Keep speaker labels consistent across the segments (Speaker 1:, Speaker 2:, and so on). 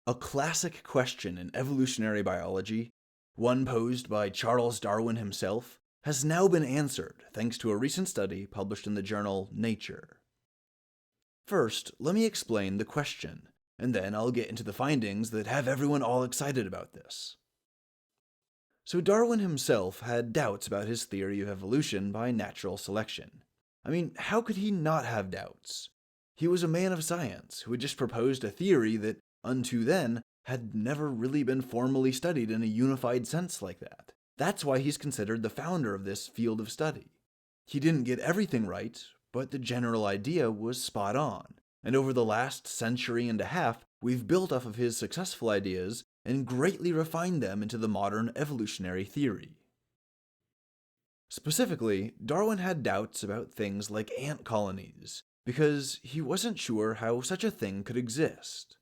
Speaker 1: A classic question in evolutionary biology, one posed by Charles Darwin himself, has now been answered thanks to a recent study published in the journal Nature. First, let me explain the question, and then I'll get into the findings that have everyone all excited about this. So Darwin himself had doubts about his theory of evolution by natural selection. I mean, how could he not have doubts? He was a man of science who had just proposed a theory that, unto then, had never really been formally studied in a unified sense like that. That's why he's considered the founder of this field of study. He didn't get everything right, but the general idea was spot on, and over the last century and a half, we've built off of his successful ideas and greatly refined them into the modern evolutionary theory. Specifically, Darwin had doubts about things like ant colonies, because he wasn't sure how such a thing could exist.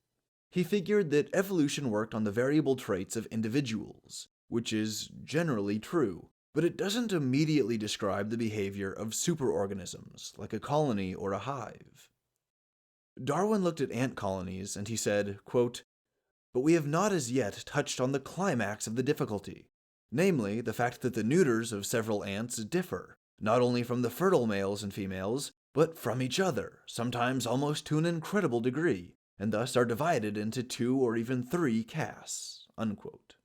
Speaker 1: He figured that evolution worked on the variable traits of individuals, which is generally true, but it doesn't immediately describe the behavior of superorganisms, like a colony or a hive. Darwin looked at ant colonies and he said, quote, "But we have not as yet touched on the climax of the difficulty, namely the fact that the neuters of several ants differ, not only from the fertile males and females, but from each other, sometimes almost to an incredible degree, and thus are divided into 2 or even 3 castes." Unquote.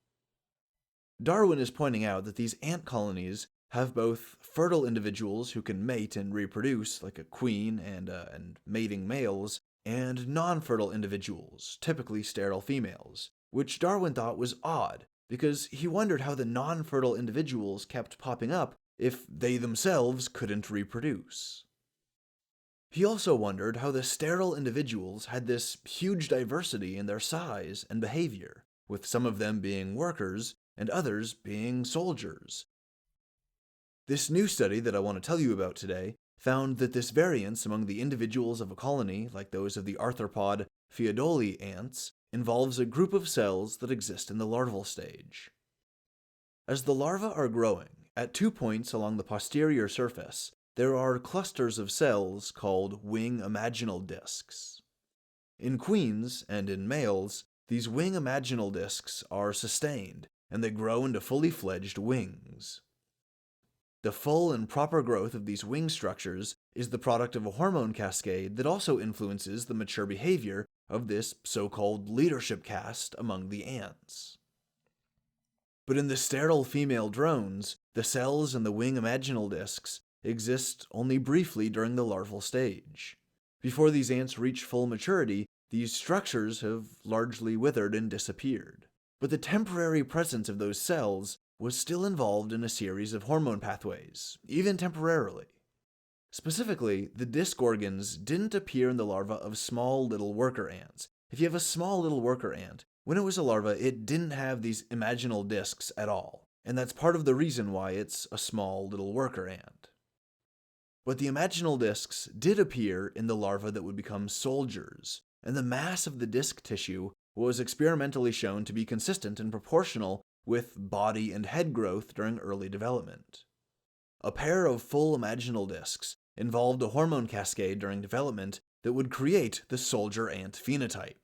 Speaker 1: Darwin is pointing out that these ant colonies have both fertile individuals who can mate and reproduce, like a queen and mating males, and non-fertile individuals, typically sterile females, which Darwin thought was odd, because he wondered how the non-fertile individuals kept popping up if they themselves couldn't reproduce. He also wondered how the sterile individuals had this huge diversity in their size and behavior, with some of them being workers and others being soldiers. This new study that I want to tell you about today found that this variance among the individuals of a colony, like those of the arthropod Pheidoles ants, involves a group of cells that exist in the larval stage. As the larvae are growing, at 2 points along the posterior surface, there are clusters of cells called wing imaginal discs. In queens and in males, these wing imaginal discs are sustained, and they grow into fully fledged wings. The full and proper growth of these wing structures is the product of a hormone cascade that also influences the mature behavior of this so-called leadership caste among the ants. But in the sterile female drones, the cells in the wing imaginal discs exist only briefly during the larval stage. Before these ants reach full maturity, these structures have largely withered and disappeared. But the temporary presence of those cells was still involved in a series of hormone pathways, even temporarily. Specifically, the disc organs didn't appear in the larva of small little worker ants. If you have a small little worker ant, when it was a larva, it didn't have these imaginal discs at all, and that's part of the reason why it's a small little worker ant. But the imaginal discs did appear in the larvae that would become soldiers, and the mass of the disc tissue was experimentally shown to be consistent and proportional with body and head growth during early development. A pair of full imaginal discs involved a hormone cascade during development that would create the soldier ant phenotype.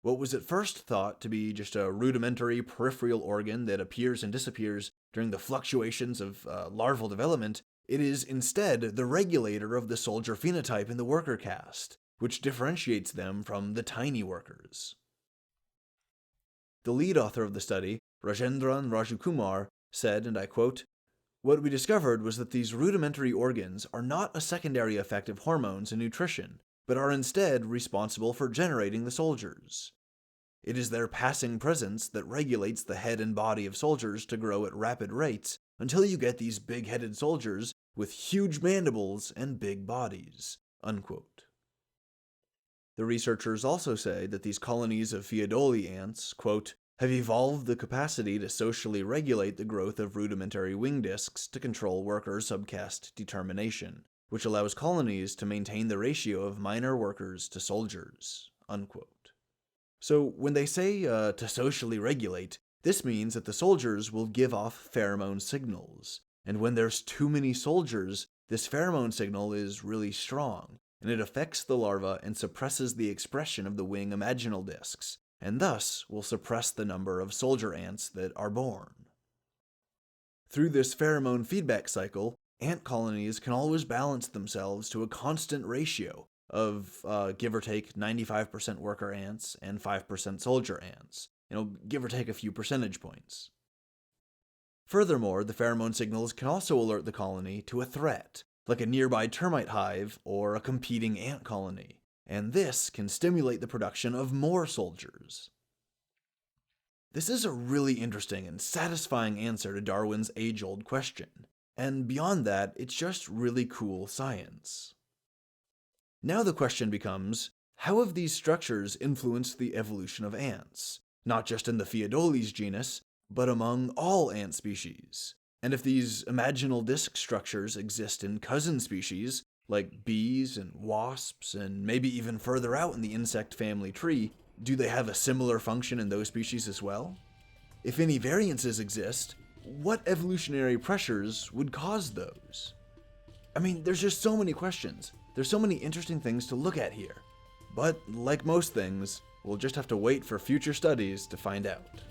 Speaker 1: What was at first thought to be just a rudimentary peripheral organ that appears and disappears during the fluctuations of larval development, it is instead the regulator of the soldier phenotype in the worker caste, which differentiates them from the tiny workers. The lead author of the study, Rajendran Rajukumar, said, and I quote, "What we discovered was that these rudimentary organs are not a secondary effect of hormones and nutrition, but are instead responsible for generating the soldiers. It is their passing presence that regulates the head and body of soldiers to grow at rapid rates until you get these big-headed soldiers with huge mandibles and big bodies." Unquote. The researchers also say that these colonies of Pheidoles ants, quote, "have evolved the capacity to socially regulate the growth of rudimentary wing discs to control worker sub-caste determination, which allows colonies to maintain the ratio of minor workers to soldiers." Unquote. So when they say to socially regulate, this means that the soldiers will give off pheromone signals, and when there's too many soldiers, this pheromone signal is really strong, and it affects the larva and suppresses the expression of the wing imaginal discs, and thus will suppress the number of soldier ants that are born. Through this pheromone feedback cycle, ant colonies can always balance themselves to a constant ratio of give or take 95% worker ants and 5% soldier ants, give or take a few percentage points. Furthermore, the pheromone signals can also alert the colony to a threat, like a nearby termite hive or a competing ant colony, and this can stimulate the production of more soldiers. This is a really interesting and satisfying answer to Darwin's age-old question, and beyond that, it's just really cool science. Now the question becomes, how have these structures influenced the evolution of ants, not just in the Pheidoles genus, but among all ant species? And if these imaginal disc structures exist in cousin species, like bees and wasps, and maybe even further out in the insect family tree, do they have a similar function in those species as well? If any variances exist, what evolutionary pressures would cause those? I mean, there's just so many questions. There's so many interesting things to look at here. But like most things, we'll just have to wait for future studies to find out.